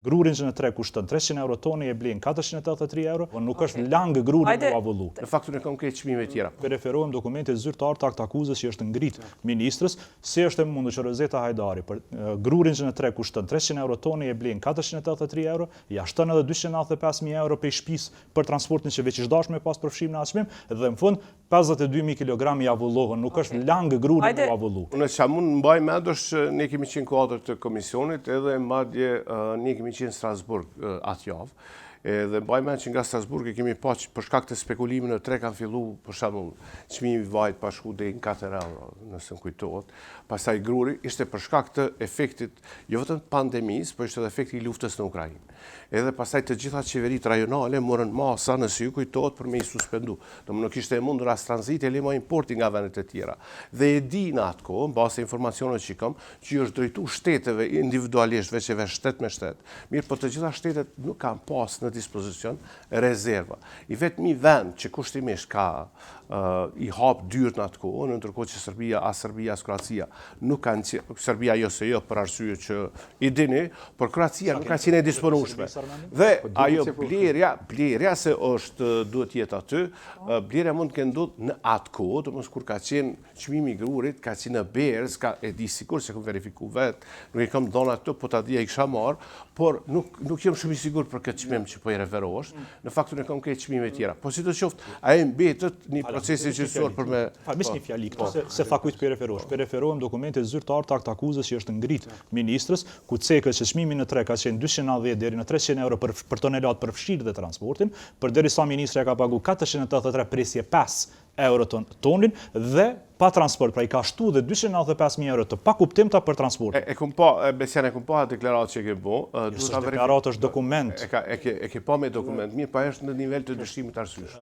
Grurin që në tre kushton 300 euro toni e blen 483 euro, po nuk është langë gruri u avullu. Në faktin e konkret çmime tjera. Referohem dokumentit zyrtar të akt akuzës që është ngrit ministrës, se është e mundur që Rozeta Hajdari për grurin që në tre kushton 300 euro toni e blen 483 euro, ja shton edhe 295.000 euro për shtëpisë për transportin që veç dashme pas përfshim në çmim dhe në fund 52.000 kg i avullohen, nuk është langë gruri u avullu. Unë çka mund mbaj mend është ne kemi qenë kuadër të komisionit edhe madje ne kemi qenë në Strasburg atë javë. Dhe mbaj mend që nga Strasburg kemi pa për shkak të spekulimit në tre kanë fillu për shembull çmimi i vajit pa shku deri në 4 euro, nëse më kujtohet. Pastaj gruri ishte për shkak të efektit jo vetëm të pandemisë, por ishte edhe efekti i luftës në Ukrainë. Edhe pastaj të gjitha qeveritë rajonale morën masa nëse ju kujtohet për me i suspendu. Domethënë nuk ishte e mundur as tranziti e lemo importi nga vendet e tjera. Dhe e di në atë kohë, mbase informacioneve që kam, që është drejtu shteteve individualisht veç shtet me shtet. Mirë, po të gjitha shtetet nuk kanë pas në dispozicion rezerva. I vetmi vend që kushtimisht ka i hap dyrt në atë kohë, ndërkohë që Serbia as Kroacia nuk kanë Serbia jo se jo për arsye që i dini, por Kroacia nuk ka qenë e disponueshme. Dhe ajo blerja se është duhet jetë aty, blerja mund të kenë ndodhur në atë kohë, domos kur ka qenë çmimi i grurit, ka qenë në Berz, ka e di sigurt se kam verifikuar vet, nuk e kam dhënë ato, po ta dia i kisha marr, por nuk jam shumë i sigurt për këtë çmim që po i referohesh, në faktin e konkret çmime të tjera. Po sidoqoftë, ai mbetet një proces gjyqësor për me Mis një fjali këtu se tha kujt po i referohesh. Po referohem dokumentit zyrtar të akt akuzës që është ngrit ministrës, ku cekët që çmimi në tre ka qenë 290 deri në 300 euro për tonelat për fshirje dhe transportin, përderisa ministrja ka pagu 483 presje 5 euro tonin dhe pa transport, pra i ka shtu dhe 295.000 euro të pa kuptimta për transport. Besian e kum pa deklaratë që ke bo. Deklaratë është dokument. E ke pa me dokument, mirë pa është në nivel të dështimit arsyeshëm.